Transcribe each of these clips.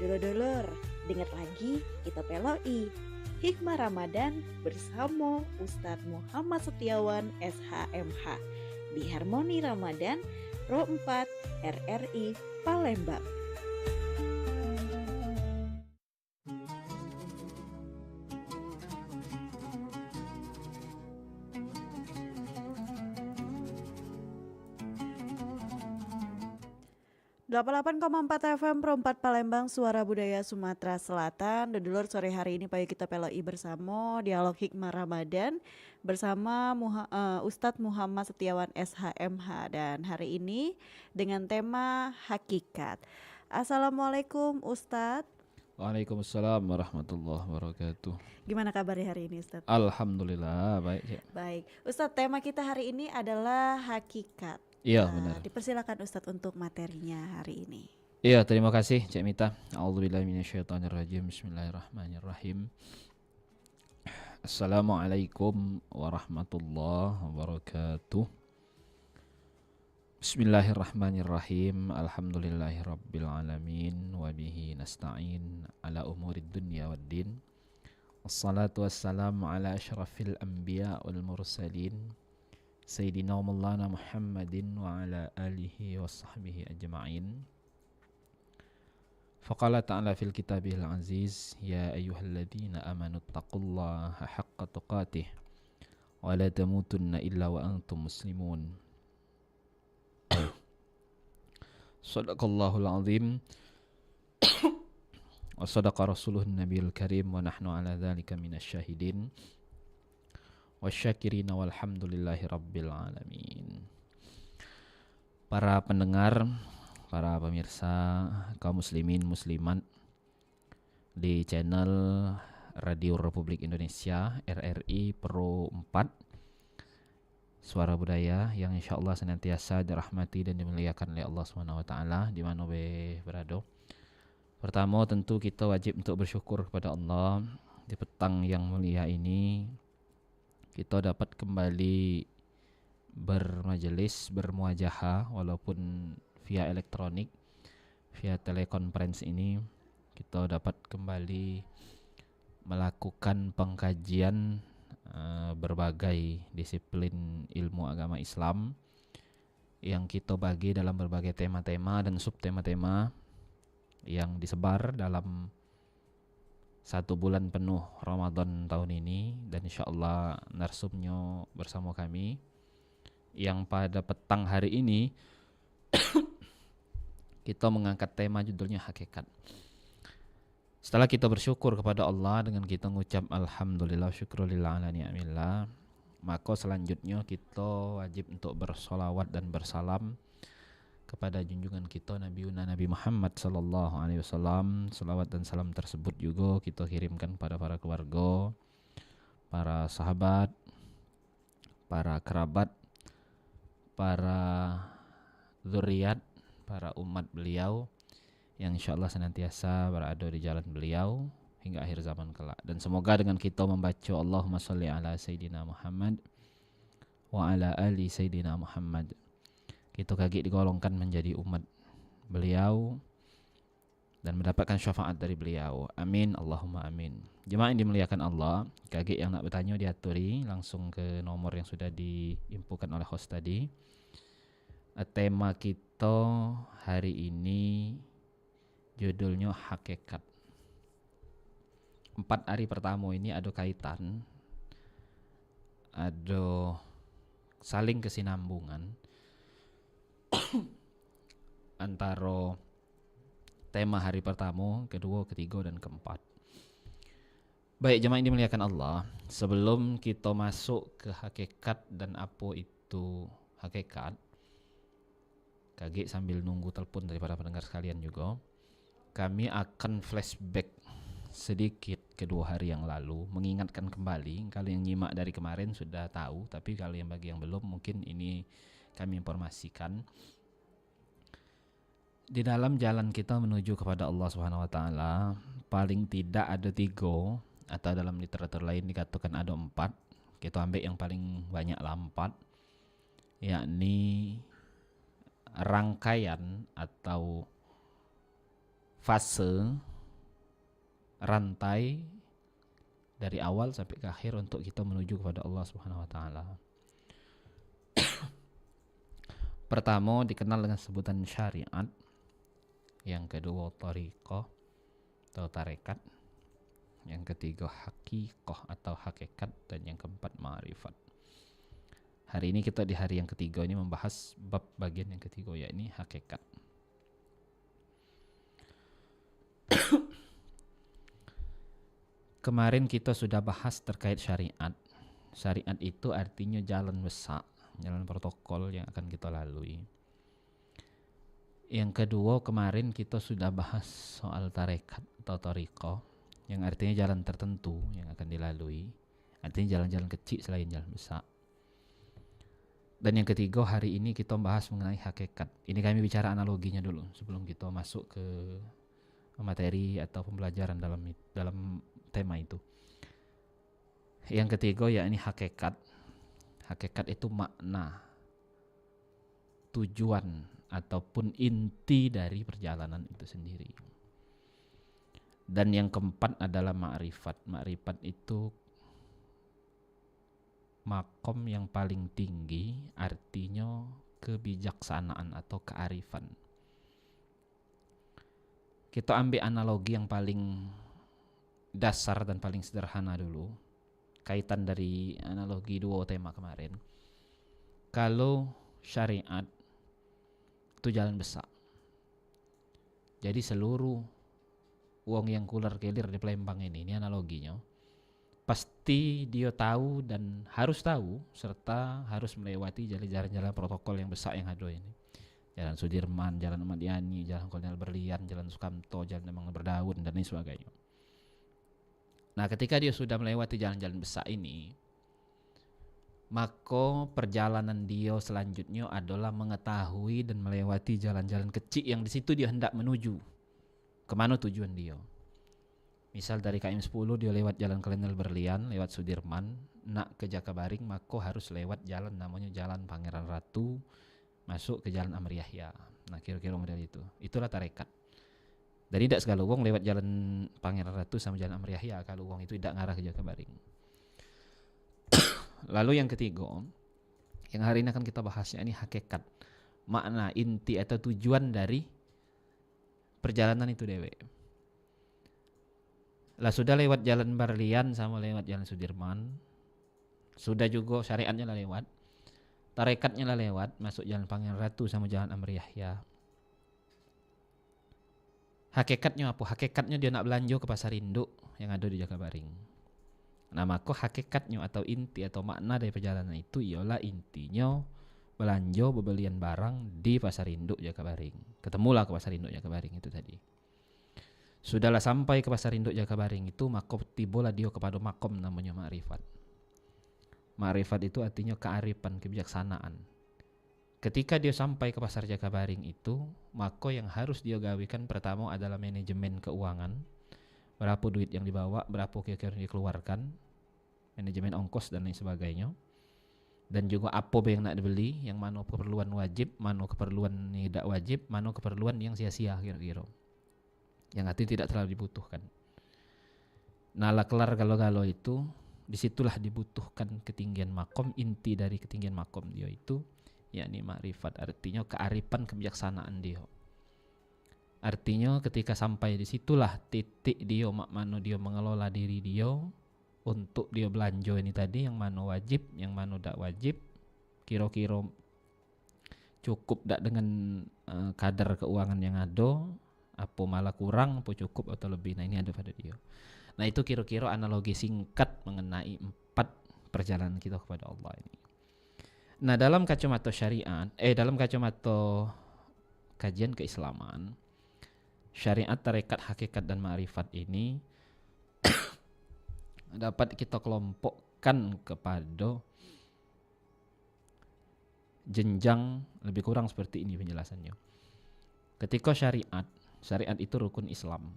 Dulur-dulur, dengar lagi kita peloi Hikmah Ramadan bersama Ustadz Muhammad Setiawan SHMH di Harmoni Ramadan Ro 4 RRI Palembang. Delapan 88,4 FM Pro 4 Palembang, Suara Budaya Sumatera Selatan. Dulur, sore hari ini payu kita peloi bersama Dialog Hikmah Ramadan bersama Ustadz Muhammad Setiawan SHMH, dan hari ini dengan tema hakikat. Assalamualaikum Ustadz. Waalaikumsalam warahmatullahi wabarakatuh. Gimana kabarnya hari ini Ustadz? Alhamdulillah baik ya. Baik Ustadz, tema kita hari ini adalah hakikat. Iya benar. Dipersilakan Ustadz untuk materinya hari ini. Iya, terima kasih Cik Mita. A'udzubillahi minasyaitonirrajim. Bismillahirrahmanirrahim. Assalamualaikum warahmatullahi wabarakatuh. Bismillahirrahmanirrahim. Alhamdulillahirabbil alamin wa bihi nasta'in ala umurid dunya waddin. Wassalatu wassalamu ala asyrafil anbiya wal mursalin. Sayyidina Maulana Muhammadin wa ala alihi wa sahbihi ajma'in. Faqala ta'ala fil kitabil aziz, ya ayyuhalladzina amanu taqullaha haqqa tuqatih wa la tamutunna illa wa antum muslimun. Sadaqallahul azim wa sadaqa rasuluhun nabiyul karim wa nahnu ala dhalika minasy syahidin wasyakirina walhamdulillahi rabbil alamin. Para pendengar, para pemirsa, kaum muslimin muslimat di channel Radio Republik Indonesia RRI Pro 4 Suara Budaya yang insyaallah senantiasa dirahmati dan dimuliakan oleh Allah SWT di mana berada. Pertama, tentu kita wajib untuk bersyukur kepada Allah di petang yang mulia ini. Kita dapat kembali bermajelis, bermuajahah walaupun via elektronik, via telekonferensi ini. Kita dapat kembali melakukan pengkajian berbagai disiplin ilmu agama Islam yang kita bagi dalam berbagai tema-tema dan subtema-tema yang disebar dalam 1 bulan penuh Ramadan tahun ini. Dan insyaallah narsumnya bersama kami yang pada petang hari ini kita mengangkat tema judulnya hakikat. Setelah kita bersyukur kepada Allah dengan kita mengucap alhamdulillah syukrulillah ala ni'amillah, maka selanjutnya kita wajib untuk bersolawat dan bersalam kepada junjungan kita Nabi Muhammad sallallahu alaihi wasallam. Salawat dan salam tersebut juga kita kirimkan pada para keluarga, para sahabat, para kerabat, para zuriat, para umat beliau yang insyaallah senantiasa berada di jalan beliau hingga akhir zaman kelak. Dan semoga dengan kita membaca Allahumma sholli ala Sayyidina Muhammad wa ala ali Sayyidina Muhammad, kita kagik digolongkan menjadi umat beliau dan mendapatkan syafaat dari beliau. Amin, Allahumma amin. Jemaah yang dimuliakan Allah, kagik yang nak bertanya diaturi langsung ke nomor yang sudah diinfokan oleh host tadi. Tema kita hari ini judulnya hakikat. 4 hari pertama ini ada kaitan, ada saling kesinambungan antara tema hari pertama, kedua, ketiga, dan keempat. Baik jemaah yang dimuliakan Allah, sebelum kita masuk ke hakikat dan apa itu hakikat, kagik sambil nunggu telepon dari para pendengar sekalian juga, kami akan flashback sedikit ke 2 hari yang lalu, mengingatkan kembali. Kalau yang nyimak dari kemarin sudah tahu, tapi kalau yang bagi yang belum, mungkin ini kami informasikan. Di dalam jalan kita menuju kepada Allah Subhanahu wa taala, paling tidak ada 3, atau dalam literatur lain dikatakan ada 4. Kita ambil yang paling banyak lah 4, yakni rangkaian atau fase rantai dari awal sampai ke akhir untuk kita menuju kepada Allah Subhanahu wa taala. Pertama dikenal dengan sebutan syariat, yang kedua thariqah atau tarekat, yang ketiga haqiqah atau hakikat, dan yang keempat ma'rifat. Hari ini kita di hari yang ketiga ini membahas bab bagian yang ketiga, yakni hakikat. Kemarin kita sudah bahas terkait syariat. Syariat itu artinya jalan besar, jalan protokol yang akan kita lalui. Yang kedua, kemarin kita sudah bahas soal tarekat atau thariqah, yang artinya jalan tertentu yang akan dilalui, artinya jalan-jalan kecil selain jalan besar. Dan yang ketiga, hari ini kita bahas mengenai hakikat. Ini kami bicara analoginya dulu sebelum kita masuk ke materi atau pembelajaran dalam tema itu. Yang ketiga yakni hakikat. Hakikat itu makna, tujuan ataupun inti dari perjalanan itu sendiri. Dan yang keempat adalah ma'rifat. Ma'rifat itu makom yang paling tinggi, artinya kebijaksanaan atau kearifan. Kita ambil analogi yang paling dasar dan paling sederhana dulu, kaitan dari analogi dua tema kemarin. Kalau syariat itu jalan besar, jadi seluruh wong yang kuler kelir di Palembang ini analoginya, pasti dia tahu dan harus tahu serta harus melewati jalan-jalan protokol yang besar yang ada ini. Jalan Sudirman, Jalan Ahmad Yani, Jalan Kolonel Berlian, Jalan Sukamto, Jalan Demang Berdaun, dan lain sebagainya. Nah, ketika dia sudah melewati jalan-jalan besar ini, maka perjalanan dia selanjutnya adalah mengetahui dan melewati jalan-jalan kecil yang di situ dia hendak menuju kemana tujuan dia. Misal dari KM 10 dia lewat Jalan Kolonel Berlian, lewat Sudirman, nak ke Jakabaring, maka harus lewat jalan namanya Jalan Pangeran Ratu, masuk ke Jalan Amir Yahya. Nah, kira-kira model itu. Itulah tarekat. Jadi tidak segala wong lewat Jalan Pangeran Ratu sama Jalan Amir Yahya kalau wong itu tidak ngarah ke Jakabaring. Lalu yang ketiga, yang hari ini akan kita bahasnya ini hakikat, makna, inti atau tujuan dari perjalanan itu dewe. Lah sudah lewat Jalan Berlian sama lewat Jalan Sudirman, sudah juga syariatnya lah lewat, tarekatnya lah lewat, masuk Jalan Pangeran Ratu sama Jalan Amir Yahya. Hakikatnya apa? Hakikatnya dia nak belanja ke pasar induk yang ada di Jakabaring. Nah, maka hakikatnya atau inti atau makna dari perjalanan itu ialah intinya belanja bebelian barang di pasar induk Jakabaring. Ketemulah ke pasar induk Jakabaring itu tadi. Sudahlah sampai ke pasar induk Jakabaring itu, maka tibalah dia kepada makom namanya ma'rifat. Ma'rifat itu artinya kearifan, kebijaksanaan. Ketika dia sampai ke pasar Jakabaring itu, maka yang harus dia gawikan pertama adalah manajemen keuangan. Berapa duit yang dibawa, berapa kira-kira yang dikeluarkan, manajemen ongkos dan lain sebagainya. Dan juga apa yang nak dibeli, yang mana keperluan wajib, mana keperluan tidak wajib, mana keperluan yang sia-sia kira-kira, yang artinya tidak terlalu dibutuhkan. Nah, lah kelar galau-galau itu, disitulah dibutuhkan ketinggian makom. Inti dari ketinggian makom dia itu yakni ma'rifat, artinya kearifan, kebijaksanaan dia. Artinya ketika sampai di situlah titik dia mana dia mengelola diri dia untuk dia belanja ini tadi, yang mana wajib, yang mana tidak wajib, kira-kira cukup tak dengan kadar keuangan yang ada, apa malah kurang, apa cukup atau lebih. Nah, ini ada pada dia. Nah, itu kira-kira analogi singkat mengenai 4 perjalanan kita kepada Allah ini. Nah, dalam kacamata syariat, dalam kacamata kajian keislaman, syariat, tarekat, hakikat, dan ma'rifat ini dapat kita kelompokkan kepada jenjang lebih kurang seperti ini penjelasannya. Ketika syariat itu rukun Islam.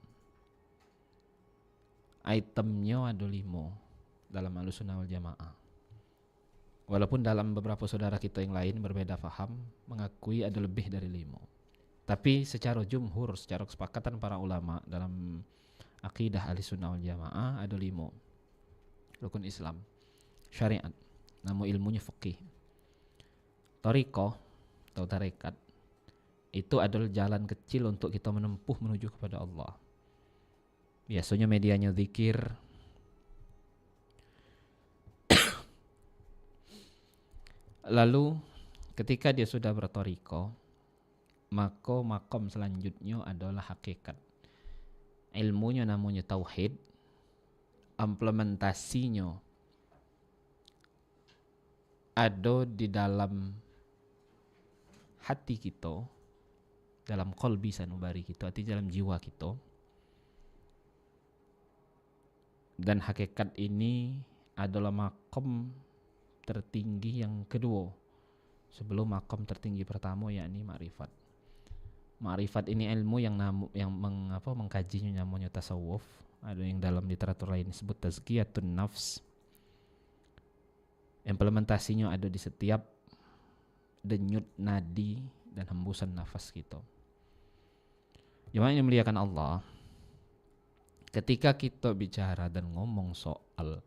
Itemnya ada 5 dalam Ahlussunnah wal Jamaah. Walaupun dalam beberapa saudara kita yang lain berbeda faham, mengakui ada lebih dari 5. Tapi secara jumhur, secara kesepakatan para ulama dalam Akidah Ahlussunnah wal Jamaah ada 5 rukun Islam. Syariat, nama ilmunya fikih. Thariqah atau tarekat itu adalah jalan kecil untuk kita menempuh menuju kepada Allah. Biasanya medianya zikir. Lalu ketika dia sudah berthariqah, maka makom selanjutnya adalah hakikat. Ilmunya namanya tauhid, implementasinya ada di dalam hati kita, dalam qalbi sanubari kita, artinya dalam jiwa kita. Dan hakikat ini adalah makom tertinggi yang kedua sebelum makom tertinggi pertama, yakni ma'rifat. Ma'rifat ini ilmu yang mengkajinya namanya tasawuf. Ada yang dalam literatur lain disebut tazkiyatun nafs. Implementasinya ada di setiap denyut nadi dan hembusan nafas kita. Jemaah yang dimuliakan Allah, ketika kita bicara dan ngomong soal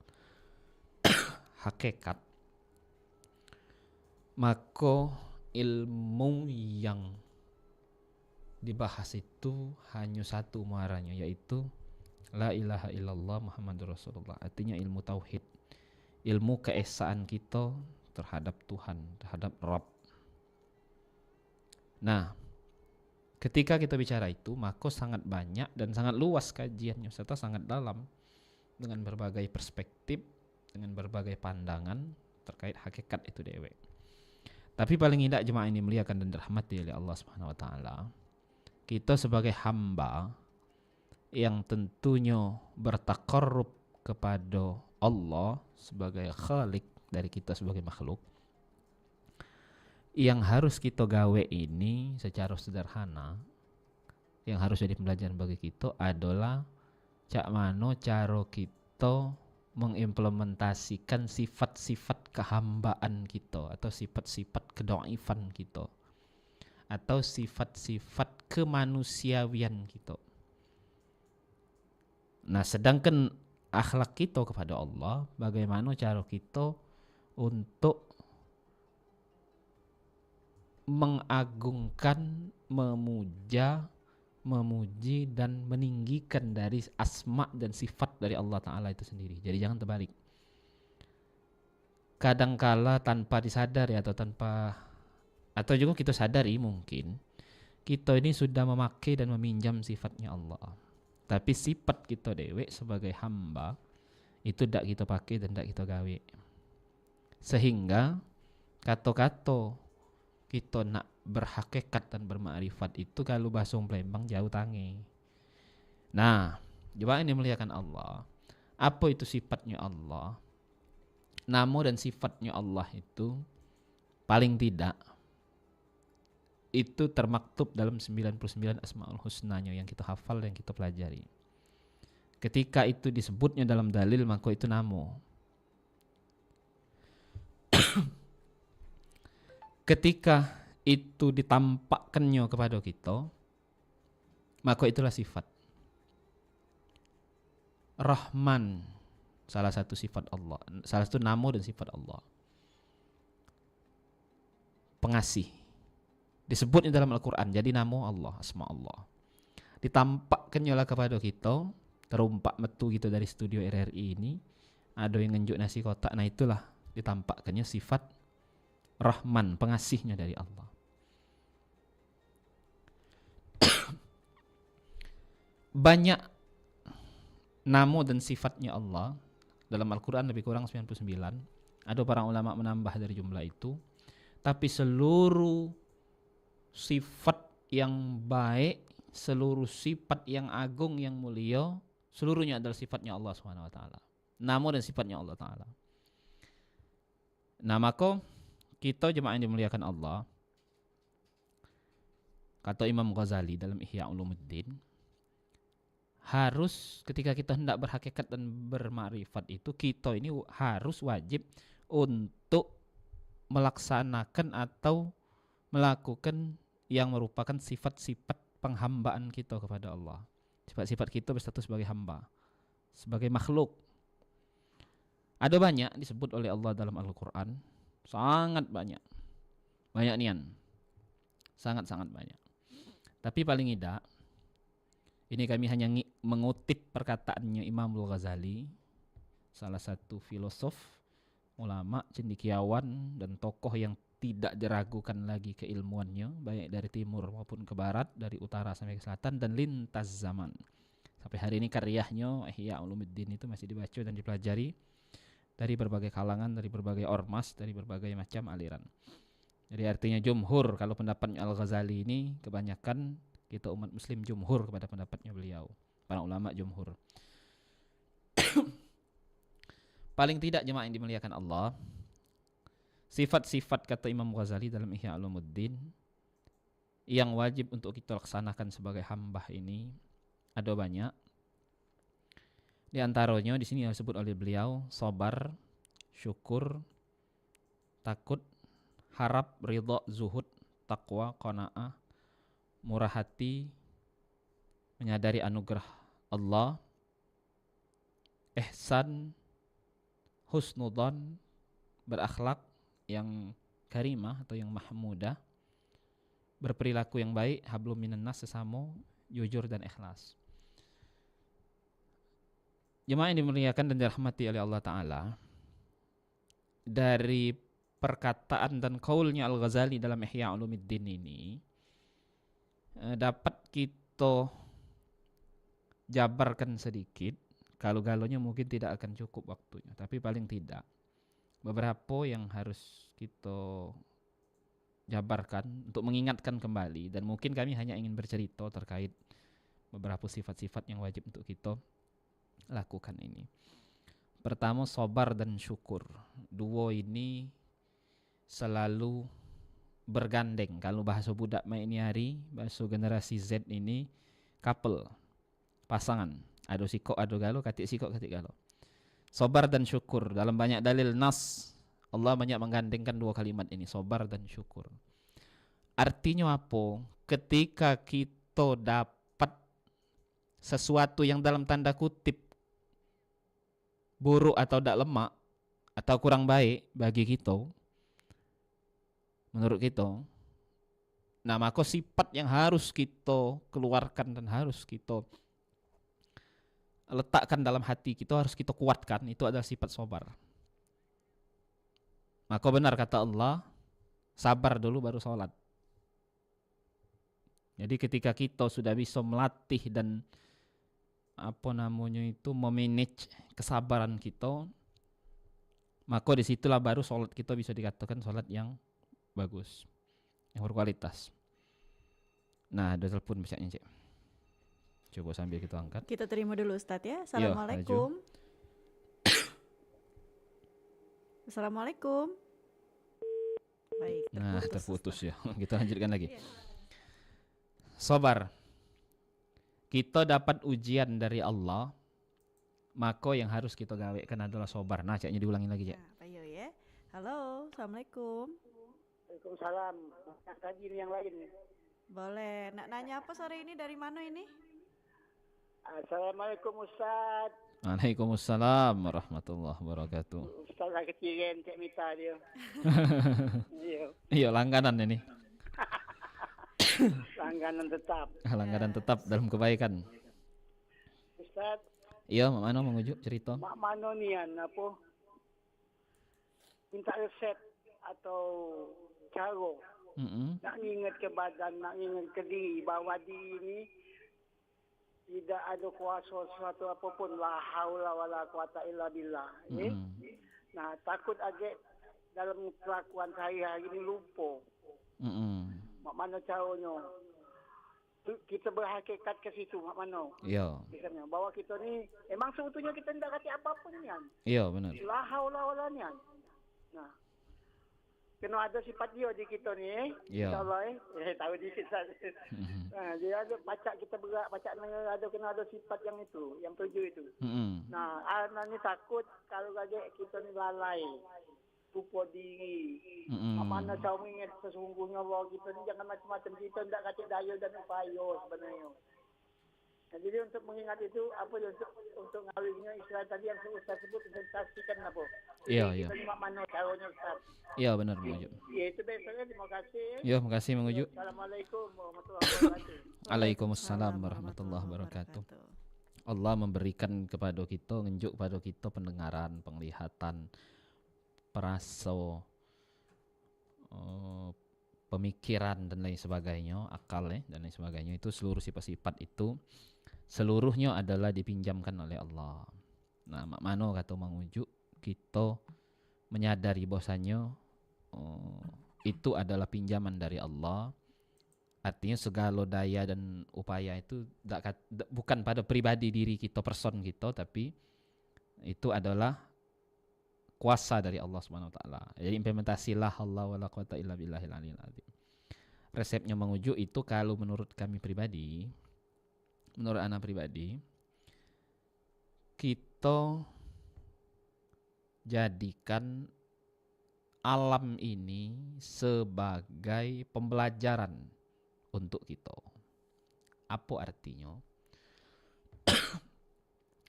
hakikat, maka ilmu yang dibahas itu hanya satu muaranya, yaitu la ilaha illallah Muhammadur Rasulullah. Artinya ilmu tauhid, ilmu keesaan kita terhadap Tuhan, terhadap Rabb. Nah, ketika kita bicara itu, maka sangat banyak dan sangat luas kajiannya serta sangat dalam dengan berbagai perspektif, dengan berbagai pandangan terkait hakikat itu dewe. Tapi paling tidak jemaah ini muliakan dan dirahmati oleh Allah Subhanahu wa taala, kita sebagai hamba yang tentunya bertaqarrub kepada Allah sebagai khalik dari kita sebagai makhluk, yang harus kita gawe ini secara sederhana, yang harus jadi pembelajaran bagi kita adalah cak mano cara kita mengimplementasikan sifat-sifat kehambaan kita atau sifat-sifat kedoifan kita atau sifat-sifat kemanusiawian kita. Nah, sedangkan akhlak kita kepada Allah, bagaimana cara kita untuk mengagungkan, memuja, memuji dan meninggikan dari asma dan sifat dari Allah Ta'ala itu sendiri. Jadi jangan terbalik. Kadangkala tanpa disadari atau juga kita sadari mungkin kita ini sudah memakai dan meminjam sifatnya Allah. Tapi sifat kita dewek sebagai hamba itu tidak kita pakai dan tidak kita gawe. Sehingga kata-kata kita nak berhakikat dan bermakrifat itu kalau bahasa Palembang jauh tangi. Nah, coba ini muliakan Allah. Apa itu sifatnya Allah? Nama dan sifatnya Allah itu paling tidak itu termaktub dalam 99 Asmaul Husnanya yang kita hafal dan kita pelajari. Ketika itu disebutnya dalam dalil, maka itu nama. Ketika itu ditampakkannya kepada kita, maka itulah sifat. Rahman, salah satu sifat Allah, salah satu nama dan sifat Allah. Pengasih, disebutnya dalam Al-Quran, jadi nama Allah, asma Allah. Ditampakkannya lah kepada kita, terumpak metu gitu dari studio RRI ini, ada yang ngenjuk nasi kotak, nah itulah ditampakkannya sifat Rahman, pengasihnya dari Allah. Banyak nama dan sifatnya Allah dalam Al-Quran, lebih kurang 99. Ada para ulama menambah dari jumlah itu. Tapi seluruh sifat yang baik, seluruh sifat yang agung, yang mulia, seluruhnya adalah sifatnya Allah SWT. Nama dan sifatnya Allah Ta'ala. Nah, maka kita jemaah yang dimuliakan Allah, kata Imam Ghazali dalam Ihya Ulumuddin, harus ketika kita hendak berhakikat dan bermakrifat itu, kita ini harus wajib untuk melaksanakan atau melakukan yang merupakan sifat-sifat penghambaan kita kepada Allah. Sifat-sifat kita berstatus sebagai hamba, sebagai makhluk. Ada banyak disebut oleh Allah dalam Al-Quran, sangat banyak, banyak nian, sangat-sangat banyak. Tapi paling tidak, ini kami hanya mengutip perkataannya Imam Al-Ghazali, salah satu filosof, ulama, cendekiawan, dan tokoh yang tidak diragukan lagi keilmuannya, baik dari timur maupun ke barat, dari utara sampai ke selatan, dan lintas zaman. Sampai hari ini karyanya Ihya Ulumuddin itu masih dibaca dan dipelajari dari berbagai kalangan, dari berbagai ormas, dari berbagai macam aliran. Jadi artinya jumhur, kalau pendapatnya Al-Ghazali ini kebanyakan kita umat muslim jumhur kepada pendapatnya beliau, para ulama jumhur. Paling tidak jemaah yang dimuliakan Allah, sifat-sifat kata Imam Ghazali dalam Ihya Ulumuddin yang wajib untuk kita laksanakan sebagai hamba ini ada banyak. Di antaranya di sini disebut oleh beliau sabar, syukur, takut, harap, ridha, zuhud, taqwa, qanaah, murah hati, menyadari anugerah Allah, ihsan, husnudzan, berakhlak yang karimah atau yang mahmudah, berperilaku yang baik, hablum minan nas, sesama, jujur dan ikhlas. Jemaah yang dimuliakan dan dirahmati oleh Allah Ta'ala, dari perkataan dan qaulnya Al-Ghazali dalam Ihya Ulumuddin ini dapat kita jabarkan sedikit. Kalau galonya mungkin tidak akan cukup waktunya, tapi paling tidak beberapa yang harus kita jabarkan untuk mengingatkan kembali, dan mungkin kami hanya ingin bercerita terkait beberapa sifat-sifat yang wajib untuk kita lakukan ini. Pertama, sabar dan syukur. Dua ini selalu bergandeng. Kalau bahasa budak ini hari, bahasa generasi Z ini, couple, pasangan. Ada sikok, ada galo, katik sikok, katik galo. Sabar dan syukur. Dalam banyak dalil nas, Allah banyak menggandengkan dua kalimat ini, sabar dan syukur. Artinya apa? Ketika kita dapat sesuatu yang dalam tanda kutip buruk atau tidak lemak atau kurang baik bagi kita, menurut kita, nah maka sifat yang harus kita keluarkan dan harus kita letakkan dalam hati kita, harus kita kuatkan, itu adalah sifat sabar. Maka benar kata Allah, sabar dulu baru sholat. Jadi ketika kita sudah bisa melatih dan memanage kesabaran kita, maka disitulah baru sholat kita bisa dikatakan sholat yang bagus, yang berkualitas. Nah, ada telepon misalnya, Cik. Coba sambil kita angkat. Kita terima dulu Ustadz ya. Assalamualaikum. Assalamualaikum. Baik, Nah, terputus ya. Kita lanjutkan lagi. Iya. Sabar. Kita dapat ujian dari Allah, maka yang harus kita gawekan adalah sabar. Nah, Caknya diulangi lagi, Cak. Nah, Pak Yo ya. Halo, Assalamualaikum. Waalaikumsalam. Tadi ini yang lain. Boleh. Nak nanya apa sore ini? Dari mana ini? Assalamualaikum Ustaz. Waalaikumsalam warahmatullahi wabarakatuh. Ustaz lah kecilan Cik Mita dia. Iya. Iya, langganan ini. Langganan tetap. Langganan tetap dalam kebaikan. Ustaz, Iya, Mak Mano mengujuk cerita. mak mano nian apa? Minta resep atau cara nak ingat ke badan, nak ingat ke diri bahawa diri ini tidak ada kuasa sesuatu apapun, la haula wala quwata illa billah. Nah, takut agak dalam kelakuan sehari-hari ini lupa. Mak mana caranya? Kita berhakikat ke situ, mak mana? Iya. Misalnya, bahwa kita ni memang sebetulnya kita tidak kata apapun ni kan. Iya, benar. La haula wala ni kan. Nah, kena ada sifat dia di kita ni, Ya. InsyaAllah tahu dikit saja. Nah, dia ada pacak kita berat, pacak ada kena ada sifat yang itu, yang tujuh itu. Nah, anak ni takut kalau gajah kita ni lalai, lupa diri. Mana cara mengingat sesungguhnya bahwa kita ni jangan macam-macam, kita tidak kacau daya dan upaya sebenarnya. Jadi untuk mengingat itu apa dia untuk ngawinnya istilah tadi yang Ustaz sebut investasikan apa. Iya, Jadi iya. kita cuma mana caranya Ustaz. Iya benar Mang Ujo. Ya itu besoknya terima kasih. Iya, makasih Mang Ujo. Assalamualaikum warahmatullahi wabarakatuh. Waalaikumsalam warahmatullahi wabarakatuh. Allah memberikan kepada kita, nunjuk kepada kita pendengaran, penglihatan, peraso, pemikiran dan lain sebagainya, akal dan lain sebagainya. Itu seluruh sifat-sifat itu seluruhnya adalah dipinjamkan oleh Allah. Nah, mak mano kata Mang Uju, kita menyadari bahwasanya itu adalah pinjaman dari Allah. Artinya segala daya dan upaya itu bukan pada pribadi diri kita, person kita, tapi itu adalah kuasa dari Allah Subhanahu wa taala. Jadi implementasilah Allah wala quwata illa billahil aliyil azim. Resepnya Mang Uju itu kalau menurut kami pribadi, menurut anak pribadi, kita jadikan alam ini sebagai pembelajaran untuk kita. Apa artinya?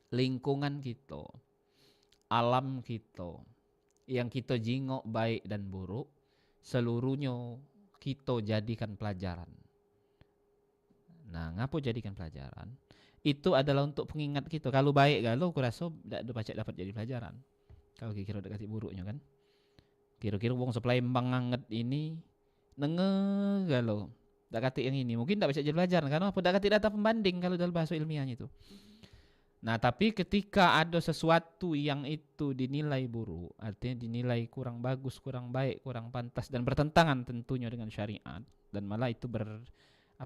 Lingkungan kita, alam kita, yang kita jingok baik dan buruk, seluruhnya kita jadikan pelajaran. Nah, ngapa jadikan pelajaran? Itu adalah untuk pengingat kita. Kalau baik kalau aku rasa tidak dapat jadi pelajaran. Kalau kira-kira dekat buruknya kan. Kira-kira wong sepelembang nganget ini nenge galau. Tak kata yang ini mungkin tak bisa jadi pelajaran karena apa? Tak kata data pembanding kalau dalam bahasa ilmiahnya itu. Nah, tapi ketika ada sesuatu yang itu dinilai buruk, artinya dinilai kurang bagus, kurang baik, kurang pantas dan bertentangan tentunya dengan syariat dan malah itu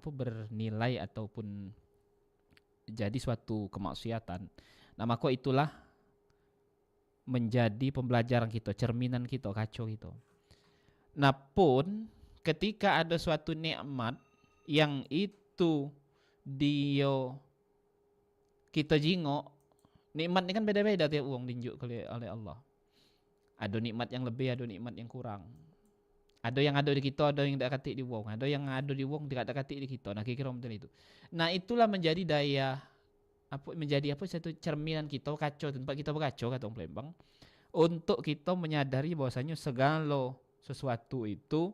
bernilai ataupun jadi suatu kemaksiatan. Nah, maka itulah menjadi pembelajaran kita, cerminan kita, kacau kita. Nah, pun ketika ada suatu nikmat yang itu dia kita jingok, nikmat ini kan beda-beda tiap uang dinjuk oleh Allah. Ada nikmat yang lebih, ada nikmat yang kurang. Ada yang ada di kita, ada yang tidak katik di wong. Ada yang ada di wong tidak katik di kita. Nah, kira-kira macam itu. Nah, itulah menjadi daya satu cerminan kita, kacau tempat kita berkacau kata orang Palembang, untuk kita menyadari bahwasanya segala sesuatu itu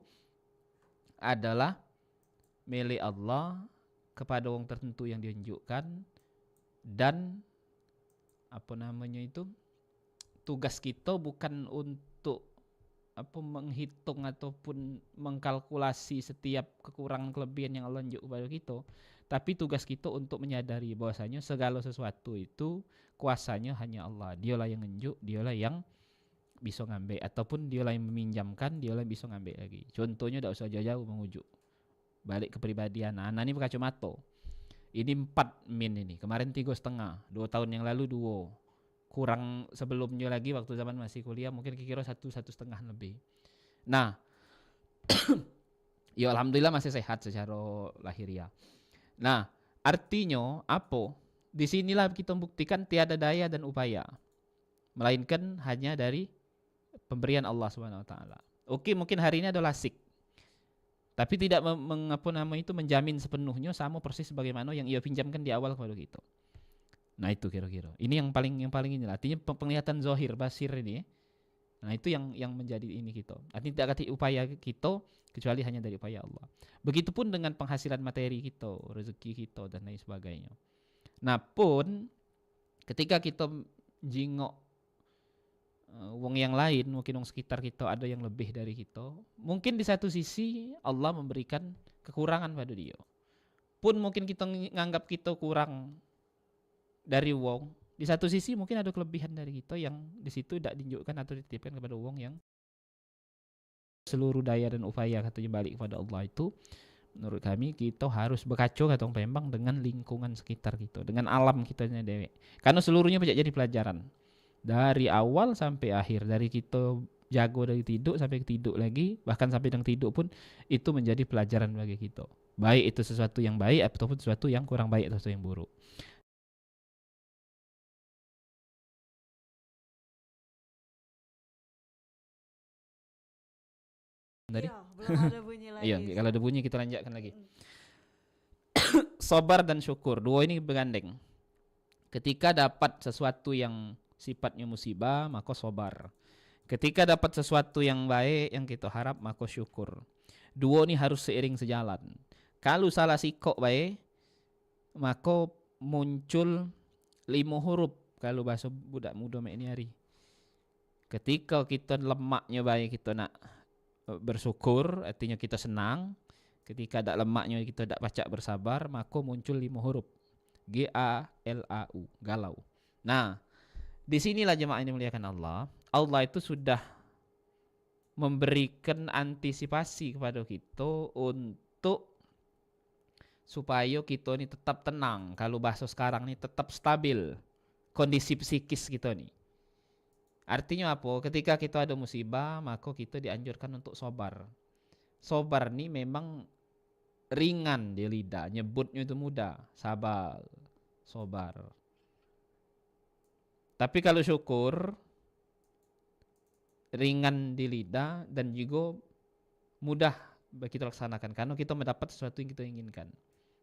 adalah milik Allah kepada orang tertentu yang diunjukkan dan tugas kita bukan untuk menghitung ataupun mengkalkulasi setiap kekurangan kelebihan yang Allah unjuk kepada kita, tapi tugas kita untuk menyadari bahwasanya segala sesuatu itu kuasanya hanya Allah. Dialah yang unjuk, dialah yang bisa ngambil ataupun dialah yang meminjamkan, dialah yang bisa ngambil lagi. Contohnya tidak usah jauh-jauh mengujuk. Balik ke pribadian. Anak ini berkacamata. Ini 4 min ini. Kemarin 3,5. 2 tahun yang lalu 2. Kurang sebelumnya lagi waktu zaman masih kuliah mungkin kira-kira 1,5 lebih. Nah, ya alhamdulillah masih sehat secara lahiriah. Nah, artinya apa? Di sinilah kita membuktikan tiada daya dan upaya, melainkan hanya dari pemberian Allah Subhanahu wa taala. Oke, mungkin hari ini adalah sik. Tapi tidak menjamin sepenuhnya sama persis sebagaimana yang ia pinjamkan di awal kepada kita. Nah, itu kira-kira. Ini yang paling ini. Artinya penglihatan zahir basir ini. Nah, itu yang menjadi ini kita. Artinya tidak ada upaya kita kecuali hanya dari upaya Allah. Begitupun dengan penghasilan materi kita, rezeki kita dan lain sebagainya. Nah, pun ketika kita jingok wong yang lain, mungkin wong sekitar kita ada yang lebih dari kita, mungkin di satu sisi Allah memberikan kekurangan pada dia. Pun mungkin kita nganggap kita kurang dari wong, di satu sisi mungkin ada kelebihan dari kita yang di situ tidak ditunjukkan atau dititipkan kepada wong yang seluruh daya dan upaya katanya balik kepada Allah itu. Menurut kami kita harus berkacau kata orang Palembang dengan lingkungan sekitar kita, dengan alam kitanya dewek. Karena seluruhnya bisa jadi pelajaran. Dari awal sampai akhir, dari kita jago dari tidur sampai tidur lagi, bahkan sampai dengan tidur pun itu menjadi pelajaran bagi kita. Baik itu sesuatu yang baik ataupun sesuatu yang kurang baik atau sesuatu yang buruk. Iya, belum ada bunyi lagi. Iya, kalau ada bunyi kita lanjutkan lagi. sabar dan syukur, dua ini bergandeng. Ketika dapat sesuatu yang sifatnya musibah, maka sabar. Ketika dapat sesuatu yang baik yang kita harap, maka syukur. Dua ini harus seiring sejalan. Kalau salah sikok baik, maka muncul 5 huruf kalau bahasa budak muda ini hari. Ketika kita lemaknya baik, kita nak bersyukur, artinya kita senang. Ketika ada lemaknya kita tak baca bersabar, maka muncul 5 huruf. G-A-L-A-U, galau. Nah, disinilah jemaah ini muliakan Allah. Allah itu sudah memberikan antisipasi kepada kita untuk supaya kita ini tetap tenang. Kalau bahasa sekarang ini tetap stabil kondisi psikis kita nih. Artinya apa? Ketika kita ada musibah, maka kita dianjurkan untuk sabar. Sabar nih memang ringan di lidah, nyebutnya itu mudah, sabar. Tapi kalau syukur ringan di lidah dan juga mudah bagi kita laksanakan karena kita mendapat sesuatu yang kita inginkan.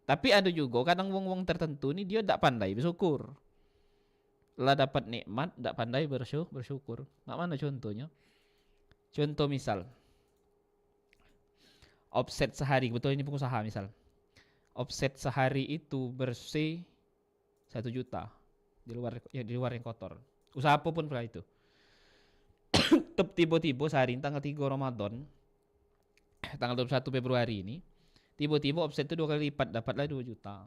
Tapi ada juga kadang wong-wong tertentu nih dia tak pandai bersyukur. Lah dapat nikmat, tak pandai bersyukur. Mana contohnya? Contoh misal, offset sehari, betul ini pengusaha misal. Offset sehari itu bersih 1 juta di luar yang kotor. Usaha apapun pula itu. Tiba-tiba sehari tanggal 3 Ramadan, tanggal 21 Februari ini, tiba-tiba offset itu 2 kali lipat, dapatlah 2 juta.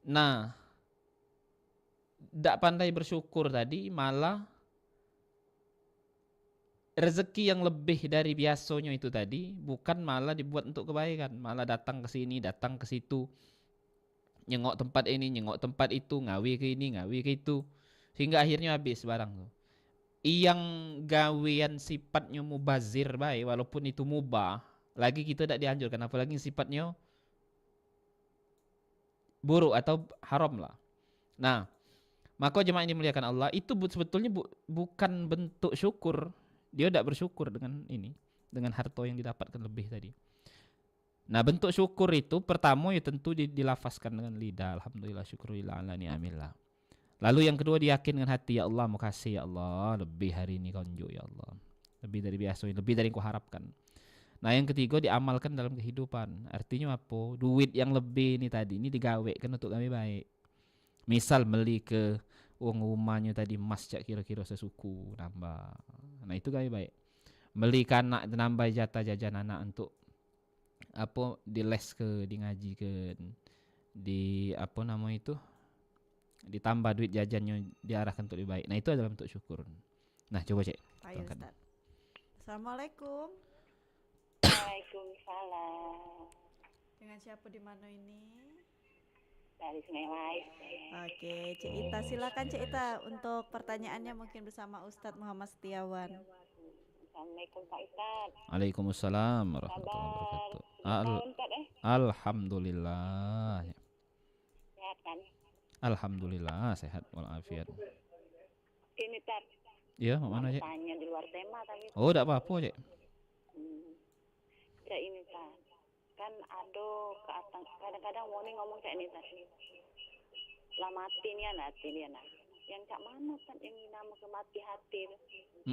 Nah, tak pandai bersyukur tadi malah rezeki yang lebih dari biasanya itu tadi bukan malah dibuat untuk kebaikan, malah datang ke sini, datang ke situ, nyengok tempat ini, nyengok tempat itu, ngawi ke ini, ngawi ke itu, sehingga akhirnya habis barang tuh. Yang gawean sifatnya mubazir baik, walaupun itu mubah, lagi kita tidak dianjurkan, apalagi sifatnya buruk atau haram lah. Nah, maka jemaah ini muliakan Allah, itu sebetulnya bukan bentuk syukur. Dia tidak bersyukur dengan ini, dengan harta yang didapatkan lebih tadi. Nah, bentuk syukur itu pertama ya tentu dilafazkan dengan lidah, alhamdulillah syukurillah ala ni'amillah. Lalu yang kedua diyakin dengan hati, ya Allah makasih ya Allah, lebih hari ini konjo ya Allah, lebih dari biasa, lebih dari yang kau harapkan. Nah, yang ketiga diamalkan dalam kehidupan. Artinya apa? Duit yang lebih ini tadi ini digawekan untuk kami baik. Misal beli ke uang rumahnya tadi emas cak kira-kira sesuku nambah. Nah, itu kami baik. Beli ke anak nambah jatah jajan anak untuk apa di les ke, di ngaji ke, di apa nama itu, ditambah duit jajannya diarahkan untuk lebih baik. Nah, itu adalah bentuk syukur. Nah, coba cek. Ayo, Ustaz. Assalamualaikum. Waalaikumsalam. Dengan siapa di mana ini? Dari Sungai Lais. Oke, Cik Ita, silakan Cik Ita untuk pertanyaannya mungkin bersama Ustadz Muhammad Setiawan. Assalamualaikum Pak Ustadz. Waalaikumsalam warahmatullahi wabarakatuh. Alhamdulillah. Sehat kan? Alhamdulillah sehat walafiat. Ini Tat. Iya, mana Cik? Tanya di luar tema tapi. Oh, enggak apa-apa Cik. Cik ini Tat. Kan ada kadang-kadang mau ngomong kayak ini Tat. Lah mati nih anak, yang cak mana Tat yang nama kemati hati itu.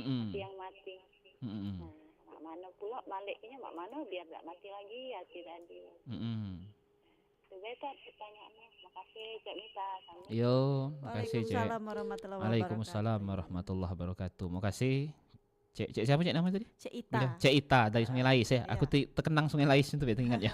Hati yang mati. Nah, mak mana pula baliknya, mak mana biar tak mati lagi hati tadi. Juga Tat pertanyaannya. Makasih Cik Mita. Yo, makasih Cik. Waalaikumsalam warahmatullahi wabarakatuh. Waalaikumsalam warahmatullahi wabarakatuh. Makasih. Cik siapa Cik nama tadi? Cik Ita. Cik Ita dari Sungai Lais ya. Aku terkenang Sungai Lais itu biar ingat ya.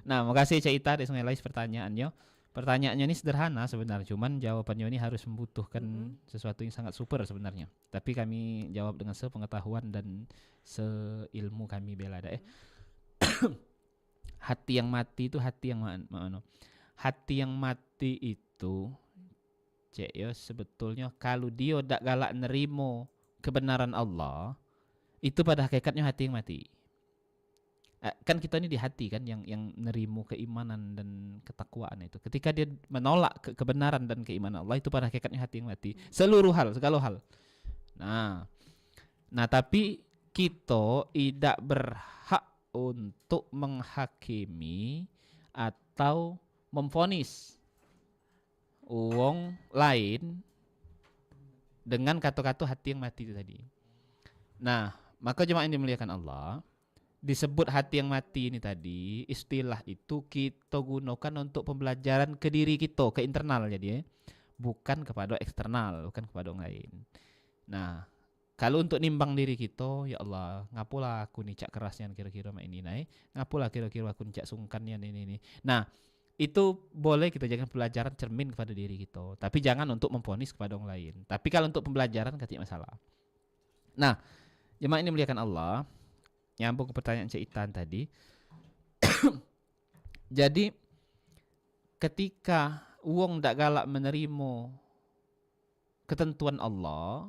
Nah, makasih Cik Ita dari Sungai Lais pertanyaannya. Pertanyaannya ini sederhana sebenarnya, cuman jawabannya ini harus membutuhkan sesuatu yang sangat super sebenarnya. Tapi kami jawab dengan sepengetahuan dan seilmu kami bela ada. Hati yang mati itu hati yang mana? Hati yang mati itu Cek ya sebetulnya kalau dia tak galak nerimo kebenaran Allah, itu pada hakikatnya hati yang mati. Kan kita ini di hati kan yang nerimo keimanan dan ketakwaan itu. Ketika dia menolak kebenaran dan keimanan Allah, itu pada hakikatnya hati yang mati. Seluruh hal, segala hal. Nah tapi kita tidak berhak untuk menghakimi atau memvonis wong lain dengan kata-kata hati yang mati itu tadi. Nah, maka jemaah yang dimuliakan Allah, disebut hati yang mati ini tadi, istilah itu kita gunakan untuk pembelajaran ke diri kita, ke internal jadi bukan kepada eksternal, bukan kepada orang lain. Nah, kalau untuk nimbang diri kita, ya Allah, ngapulah aku nih cak kerasnya kira-kira mak ini naik, ngapulah kira-kira aku nih cak sungkannya ini. Nah, itu boleh kita jadikan pelajaran cermin kepada diri kita, tapi jangan untuk memvonis kepada orang lain. Tapi kalau untuk pembelajaran tidak masalah. Nah, jemaah ini muliakan Allah, nyambung ke pertanyaan Cik Itan tadi. Jadi ketika wong ndak galak menerima ketentuan Allah,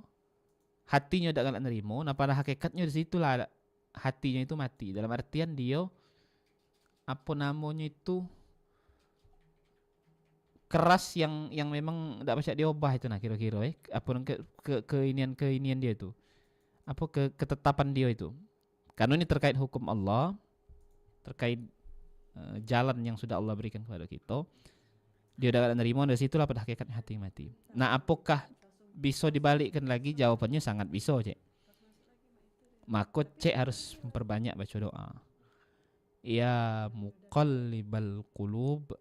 hatinya ndak galak menerima, nah pada hakikatnya di situlah hatinya itu mati. Dalam artian dia apa namanya itu keras yang memang ndak bisa diubah itu, nah kira-kira apa keinian dia itu. Apa ketetapan dia itu. Karena ini terkait hukum Allah, terkait jalan yang sudah Allah berikan kepada kita. Dia udah menerima, dari situlah pada hakikatnya hati mati. Nah, apakah bisa dibalikkan lagi? Jawabannya sangat bisa, Cek. Maka Cek harus memperbanyak baca doa. Ya muqallibal qulub,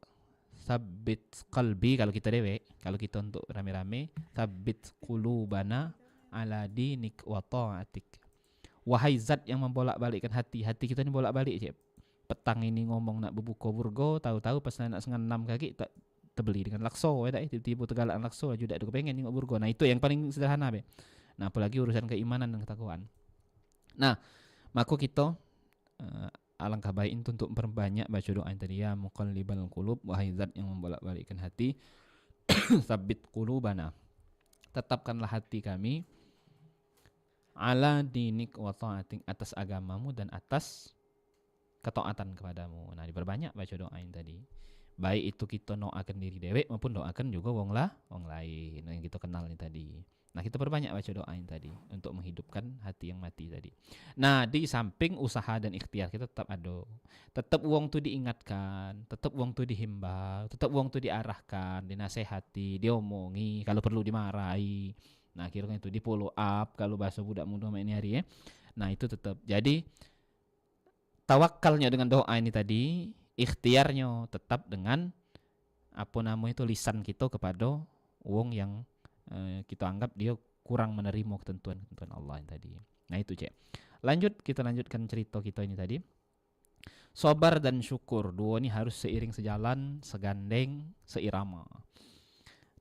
sabbit qalbi, kalau kita dewek, kalau kita untuk rame-rame, sabbit qulubana ala dinik wa ta'atik. Wahai zat yang membolak-balikkan hati kita ini bolak-balik, Cek. Petang ini ngomong nak berbuka burgo, tahu-tahu pas nak setengah 6 kaki tak terbeli dengan lakso, tiba-tiba tegalakan lakso aja dak kepengen tengok burgo. Nah, itu yang paling sederhana, be. Nah, apalagi urusan keimanan dan ketakwaan. Nah, maka kita alangkah baik itu untuk memperbanyak baca doa yang tadi, ya muqallibal qulub, wahai zat yang membolak-balikkan hati, sabbit qulubana, tetapkanlah hati kami ala dinik wa ta'atik, atas agamamu dan atas ketaatan kepadamu. Nah, diperbanyak baca doa yang tadi. Baik itu kita doakan diri dewek maupun doakan juga wong lain yang kita kenal ini tadi. Nah, kita perbanyak baca doa yang tadi untuk menghidupkan hati yang mati tadi. Nah, di samping usaha dan ikhtiar kita tetap ada. Tetap wong tu diingatkan, tetap wong tu dihimbau, tetap wong tu diarahkan, dinasehati, diomongi, kalau perlu dimarahi. Nah, kira-kira itu di follow up kalau bahasa budak muda ini hari ya. Nah, itu tetap. Jadi tawakalnya dengan doa ini tadi, ikhtiarnya tetap dengan apa namanya itu lisan kita kepada wong yang kita anggap dia kurang menerima ketentuan Allah yang tadi. Nah, itu, Cek. Kita lanjutkan cerita kita ini tadi. Sabar dan syukur, dua ini harus seiring sejalan, segandeng, seirama.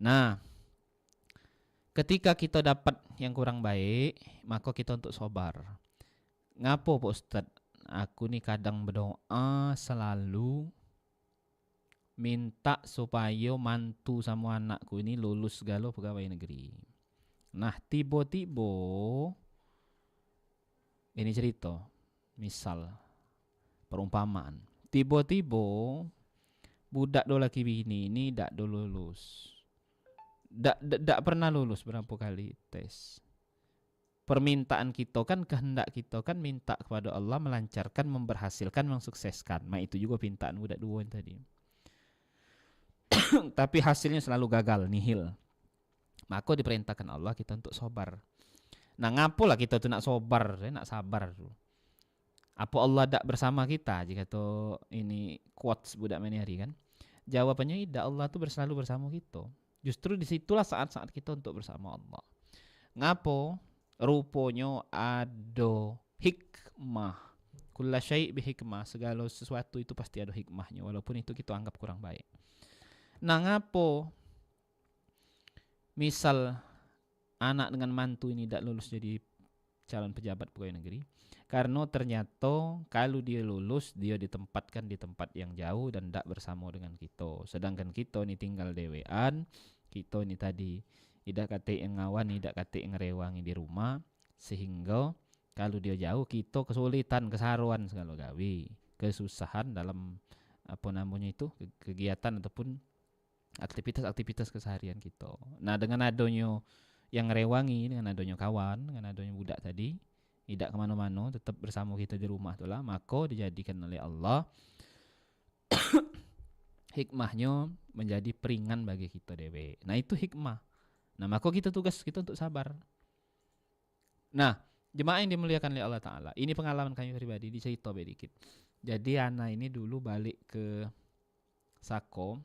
Nah, ketika kita dapat yang kurang baik, maka kita untuk sabar. Ngapo Pak Ustadz? Aku nih kadang berdoa selalu minta supaya mantu sama anakku ini lulus segala pegawai negeri. Nah, tiba-tiba ini cerita, misal perumpamaan. Tiba-tiba budak do laki bini ini dak do lulus. Dak pernah lulus berapa kali tes. Permintaan kita kan, kehendak kita kan minta kepada Allah melancarkan, memberhasilkan, mensukseskan. Nah, itu juga pintaan budak dua tadi. Tapi hasilnya selalu gagal, nihil. Maka diperintahkan Allah kita untuk sabar. Nah, ngapalah kita tuh nak sabar, nak sabar. Apa Allah tak bersama kita? Jika tuh ini quotes budak menari kan? Jawabannya tidak, Allah tuh selalu bersama kita. Justru disitulah saat-saat kita untuk bersama Allah. Ngapo? Rupanya ada hikmah. Kulla syai' bihikmah, segala sesuatu itu pasti ada hikmahnya, walaupun itu kita anggap kurang baik. Nah, ngapo misal anak dengan mantu ini tidak lulus jadi calon pejabat pegawai negeri? Karena ternyata kalau dia lulus, dia ditempatkan di tempat yang jauh dan tidak bersama dengan kita. Sedangkan kita ini tinggal dewean, kita ini tadi tidak kate yang ngawan, tidak kate yang ngerewangi di rumah, sehingga kalau dia jauh kita kesulitan, kesaruan segala gawe, kesusahan dalam apa namanya itu kegiatan ataupun aktivitas keseharian kita. Nah, dengan adanya yang ngerewangi, dengan adanya kawan, dengan adanya budak tadi, tidak kemana-mana, tetap bersama kita di rumah itulah, maka dijadikan oleh Allah hikmahnya menjadi peringan bagi kita dewe. Nah itu hikmah. Nah maka kita tugas kita untuk sabar. Nah jemaah yang dimuliakan oleh Allah Ta'ala, ini pengalaman kami pribadi, dicerita sedikit. Jadi anak ini dulu balik ke Sako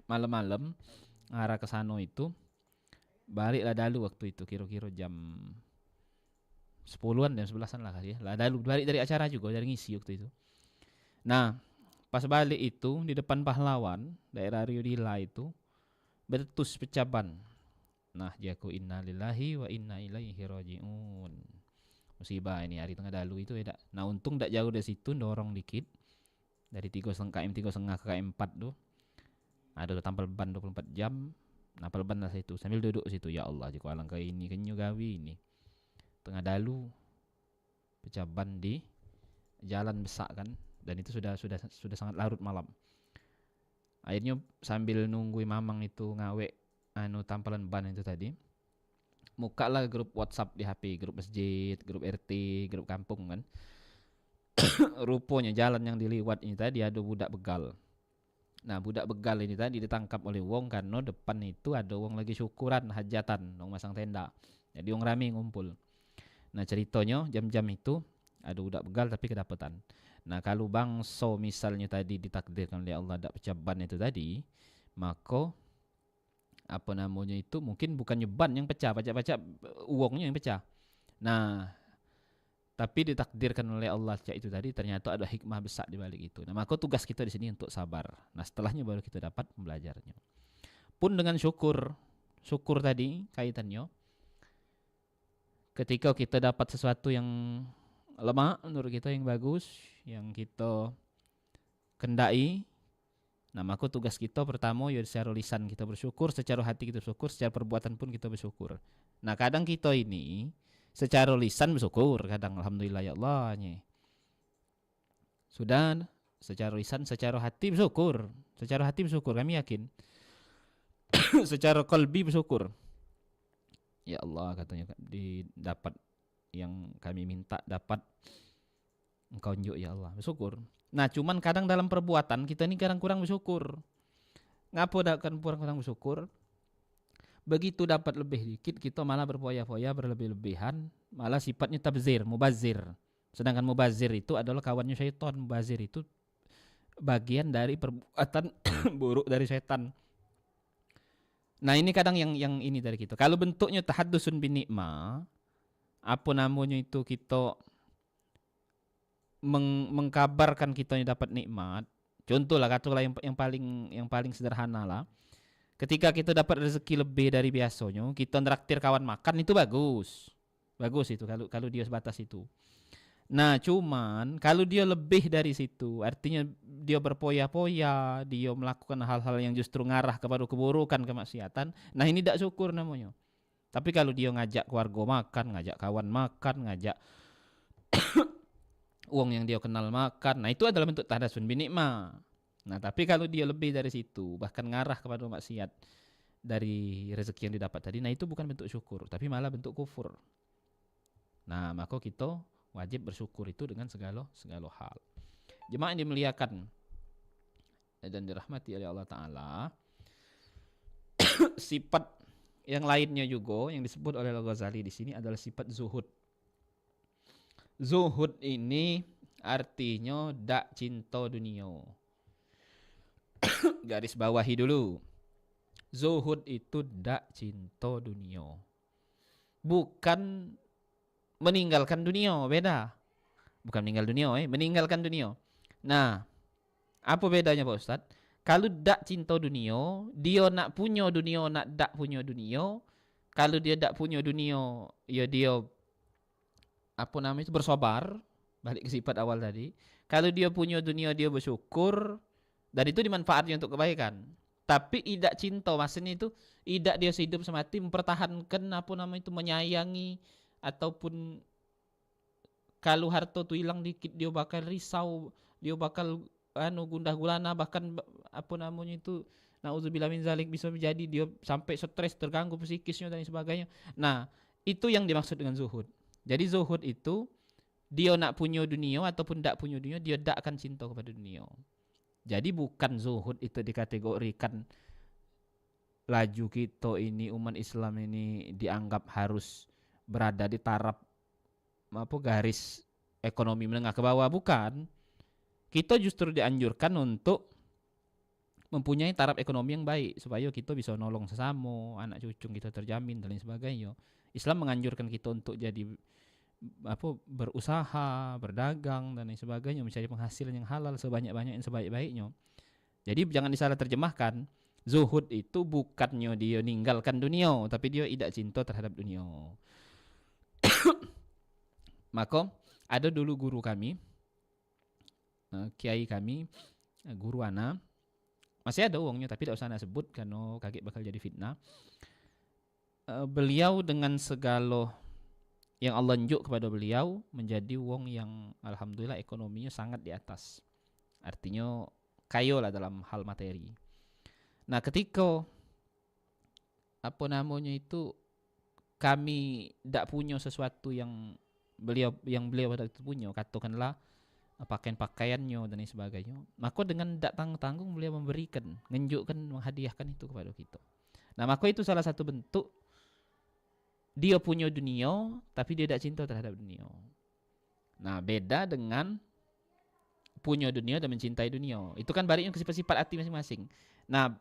malam-malam arah ke sana itu, baliklah dalu waktu itu kira-kira jam 10-an jam 11-an lah kali ya. Lah dalu balik dari acara juga, dari ngisi waktu itu. Nah pas balik itu di depan pahlawan daerah Riodila itu bertus pecah ban. Nah jaku innalillahi wa inna ilaihi rajiun. Musibah ini hari tengah dalu itu ya. Nah untung tak jauh dari situ, dorong dikit dari 3,5 km ke km 4 tuh ada tampil ban 24 jam. Napal ban lah situ sambil duduk situ, ya Allah jika alangkah ini kenyu gawi ini tengah dalu pecah ban di jalan besar kan. Dan itu sudah sangat larut malam. Akhirnya sambil nunggu mamang itu ngawe tampalan ban itu tadi, muka lah grup WhatsApp di HP, grup masjid, grup RT, grup kampung kan. Rupanya jalan yang diliwat ini tadi ada budak begal. Nah budak begal ini tadi ditangkap oleh wong karena depan itu ada wong lagi syukuran hajatan, wong masang tenda. Jadi wong rame ngumpul. Nah ceritanya jam-jam itu ada budak begal tapi kedapatan. Nah kalau bangso misalnya tadi ditakdirkan oleh Allah tak pecah ban itu tadi, maka apa namanya itu mungkin bukannya ban yang pecah, pacak-pacak uangnya yang pecah. Nah tapi ditakdirkan oleh Allah itu tadi ternyata ada hikmah besar di balik itu. Nah maka tugas kita di sini untuk sabar. Nah setelahnya baru kita dapat belajarnya. Pun dengan syukur tadi kaitannya, ketika kita dapat sesuatu yang lemah menurut kita, yang bagus, yang kita kendai, nah maka tugas kita pertama ya secara lisan kita bersyukur, secara hati kita bersyukur, secara perbuatan pun kita bersyukur. Nah kadang kita ini secara lisan bersyukur, kadang alhamdulillah ya Allah sudah secara lisan, secara hati bersyukur, kami yakin. Secara qalbi bersyukur, ya Allah katanya didapat yang kami minta, dapat engkau unjuk ya Allah, bersyukur. Nah cuman kadang dalam perbuatan kita ini kadang kurang bersyukur. Ngapa kan kurang bersyukur? Begitu dapat lebih dikit kita malah berfoya-foya, berlebih-lebihan, malah sifatnya tabzir, mubazir. Sedangkan mubazir itu adalah kawannya syaitan. Mubazir itu bagian dari perbuatan buruk dari syaitan. Nah ini kadang yang ini dari kita. Kalau bentuknya tahaddusun bin nikmah, apa namanya itu kita mengkabarkan kita yang dapat nikmat. Contoh lah, katakanlah yang paling sederhana lah. Ketika kita dapat rezeki lebih dari biasanya, kita nraktir kawan makan, itu bagus. Bagus itu kalau dia sebatas itu. Nah, cuman kalau dia lebih dari situ, artinya dia berpoya-poya, dia melakukan hal-hal yang justru ngarah kepada keburukan, kemaksiatan. Nah, ini tidak syukur namanya. Tapi kalau dia ngajak keluarga makan, ngajak kawan makan, ngajak uang yang dia kenal makan, nah itu adalah bentuk tahaddusun bin nikmah. Nah tapi kalau dia lebih dari situ, bahkan ngarah kepada maksiat dari rezeki yang didapat tadi, nah itu bukan bentuk syukur, tapi malah bentuk kufur. Nah maka kita wajib bersyukur itu dengan segala hal. Jemaah yang dimuliakan dan dirahmati oleh Allah Ta'ala, sifat yang lainnya juga yang disebut oleh Al-Ghazali di sini adalah sifat zuhud. Zuhud ini artinya dak cinta dunia. Garis bawahi dulu. Zuhud itu dak cinta dunia. Bukan meninggalkan dunia, beda. Bukan meninggal dunia, meninggalkan dunia. Nah, apa bedanya Pak Ustadz? Kalau dak cinta dunia, dia nak punya dunia, nak dak punya dunia. Kalau dia dak punya dunia, ya dia bersabar, balik ke sifat awal tadi. Kalau dia punya dunia, dia bersyukur, dan itu dimanfaatkan untuk kebaikan. Tapi tidak cinta, maksudnya itu tidak dia hidup semati mempertahankan menyayangi, ataupun kalau harta tu hilang dikit dia bakal risau, dia bakal gundah gulana, bahkan nauzubillah min zalik, bisa menjadi dia sampai stres, terganggu psikisnya dan sebagainya. Nah, itu yang dimaksud dengan zuhud. Jadi zuhud itu dia nak punya dunia ataupun tak punya dunia, dia tak akan cinta kepada dunia. Jadi bukan zuhud itu dikategorikan laju kita ini umat Islam ini dianggap harus berada di taraf garis ekonomi menengah ke bawah, bukan. Kita justru dianjurkan untuk mempunyai taraf ekonomi yang baik supaya kita bisa nolong sesama, anak cucu kita terjamin dan lain sebagainya. Islam menganjurkan kita untuk jadi berusaha, berdagang dan lain sebagainya, mencari penghasilan yang halal sebanyak-banyaknya dan sebaik-baiknya. Jadi jangan disalah terjemahkan. Zuhud itu bukannya dia ninggalkan dunia, tapi dia tidak cinta terhadap dunia. Maka ada dulu guru kami, kiai kami, guru ana, masih ada uangnya tapi tidak usah ana sebut karena kaget bakal jadi fitnah. Beliau dengan segala yang Allah nunjuk kepada beliau menjadi wong yang alhamdulillah ekonominya sangat di atas. Artinya kaya lah dalam hal materi. Nah, ketika kami tidak punya sesuatu yang beliau pada itu punya, katakanlah pakaian-pakaiannya dan lain sebagainya, maka dengan tidak tanggung-tanggung beliau memberikan, menunjukkan, menghadiahkan itu kepada kita. Nah, maka itu salah satu bentuk dia punya dunia tapi dia tidak cinta terhadap dunia. Nah, beda dengan punya dunia dan mencintai dunia. Itu kan baliknya ke sifat-sifat hati masing-masing. Nah,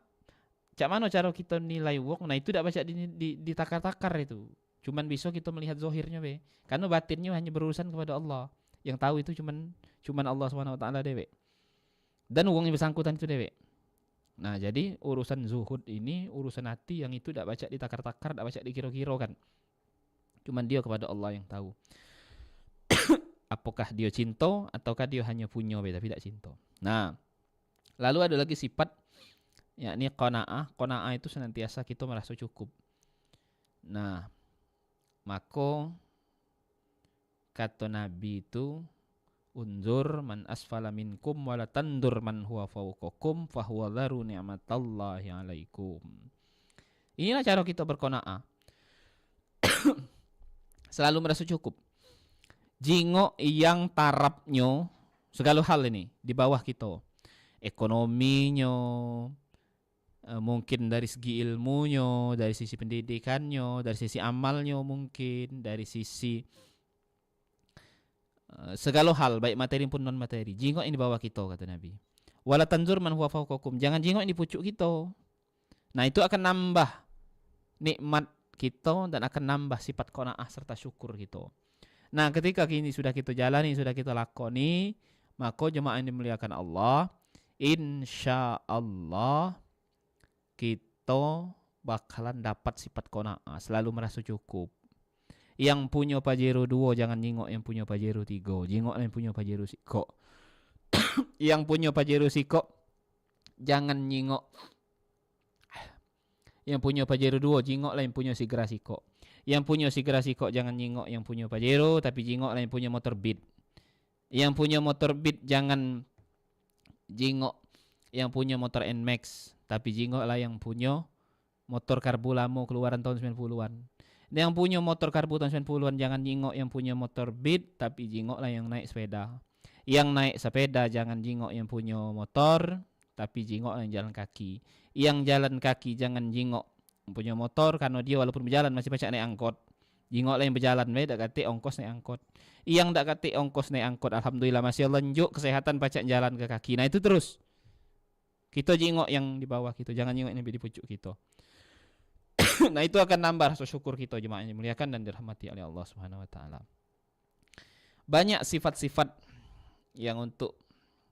cak mana cara kita nilai wong? Nah, itu tidak baca ditakar-takar itu. Cuman bisa kita melihat zohirnya be. Karena batinnya hanya berurusan kepada Allah. Yang tahu itu cuman Allah SWT dewe. Dan wong yang bersangkutan itu dewe. Nah, jadi urusan zuhud ini urusan hati yang itu tidak baca ditakar-takar, tidak baca dikira-kira kan. Cuman dia kepada Allah yang tahu. Apakah dia cinta ataukah dia hanya punya be tapi tidak cinta. Nah, lalu ada lagi sifat yakni qanaah. Qanaah itu senantiasa kita merasa cukup. Nah, maka kata Nabi itu unzur man asfala minkum wala tandur man huwa fawqakum fahuwa dharu ni'matallahi alaikum. Inilah cara kita berqanaah. Selalu merasa cukup. Jingok yang tarapnya segala hal ini di bawah kita. Ekonominya, mungkin dari segi ilmunya, dari sisi pendidikannya, dari sisi amalnya mungkin, dari sisi segala hal baik materi pun non materi. Jingok ini di bawah kita kata Nabi. Wala tanzur man huwa fawqakum. Jangan jingok ini di pucuk kita. Nah, itu akan nambah nikmat kita dan akan nambah sifat qanaah serta syukur kita. Nah, ketika kini sudah kita jalani, sudah kita lakoni, maka jemaah yang dimuliakan Allah, insyaallah kita bakalan dapat sifat qanaah, selalu merasa cukup. Yang punya pajero 2 jangan nyingok yang punya pajero 3, jingok yang punya pajero siko. Yang punya pajero siko jangan nyingok yang punya pajero 2, jingok yang punya sigra siko. Yang punya sigra siko jangan nyingok yang punya pajero, tapi jingok yang punya motor Beat. Yang punya motor Beat jangan jingok yang punya motor NMAX, tapi jingok lah yang punya motor karbu lamo keluaran tahun 90-an. Yang punya motor karbu tahun 90-an jangan jingok yang punya motor Beat, tapi jingok lah yang naik sepeda. Yang naik sepeda jangan jingok yang punya motor, tapi jingok lah yang jalan kaki. Yang jalan kaki jangan jingok yang punya motor, karena dia walaupun berjalan masih pacak naik angkot. Jingok lah yang berjalan, dak kate ongkos naik angkot. Yang dak kate ongkos naik angkot, alhamdulillah masih Allah njuk kesehatan pacak jalan ke kaki. Nah, itu terus. Kita jingok yang di bawah kita, jangan jingok yang di pucuk kita. Nah, itu akan nambah rasa syukur kita jemaah yang dimuliakan dan dirahmati oleh Allah Subhanahu wa taala. Banyak sifat-sifat yang untuk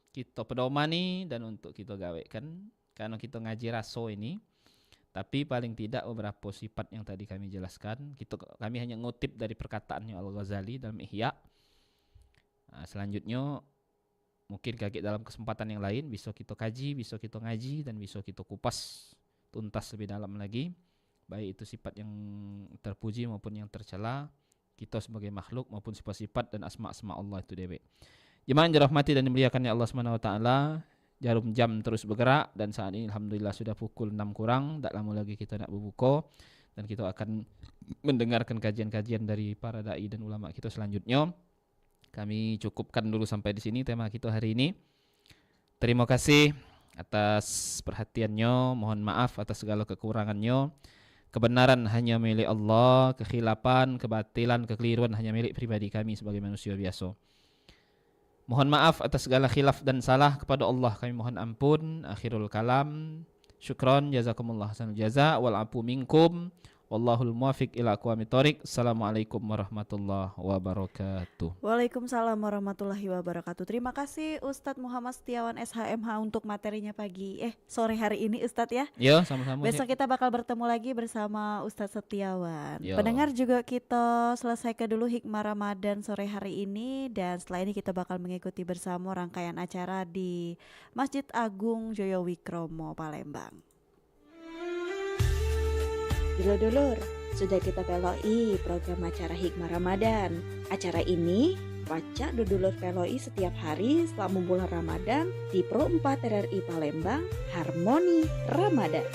kita pedomani dan untuk kita gawekan karena kita ngaji raso ini. Tapi paling tidak beberapa sifat yang tadi kami jelaskan, kami hanya ngutip dari perkataannya Al-Ghazali dalam Ihya. Nah, selanjutnya mungkin kaget dalam kesempatan yang lain bisa kita kaji, bisa kita ngaji dan bisa kita kupas tuntas lebih dalam lagi. Baik itu sifat yang terpuji maupun yang tercela, kita sebagai makhluk maupun sifat-sifat dan asma-asma Allah itu dewe. Jemaah yang dirahmati dan dimuliakan Allah Subhanahu wa taala, jarum jam terus bergerak dan saat ini alhamdulillah sudah pukul 6 kurang, tak lama lagi kita nak berbuka dan kita akan mendengarkan kajian-kajian dari para dai dan ulama kita selanjutnya. Kami cukupkan dulu sampai di sini tema kita hari ini. Terima kasih atas perhatiannya, mohon maaf atas segala kekurangannya. Kebenaran hanya milik Allah, kekhilapan, kebatilan, kekeliruan hanya milik pribadi kami sebagai manusia biasa. Mohon maaf atas segala khilaf dan salah, kepada Allah kami mohon ampun. Akhirul kalam. Syukron, jazakumullah hasanul jaza, wal afu minkum. Wallahul muwafiq ila aqwamit thoriq. Assalamualaikum warahmatullahi wabarakatuh. Waalaikumsalam warahmatullahi wabarakatuh. Terima kasih Ustadz Muhammad Setiawan SHMH untuk materinya sore hari ini Ustadz ya. Yo, sama-sama. Besok kita bakal bertemu lagi bersama Ustadz Setiawan. Yo. Pendengar juga kita selesaikan dulu hikmah Ramadan sore hari ini, dan setelah ini kita bakal mengikuti bersama rangkaian acara di Masjid Agung Joyowikromo Palembang. Dulur-dulur, sudah kita peloi program acara Hikmah Ramadan. Acara ini wajak dulur peloi setiap hari selama bulan Ramadan di Pro 4 RRI Palembang, Harmoni Ramadan.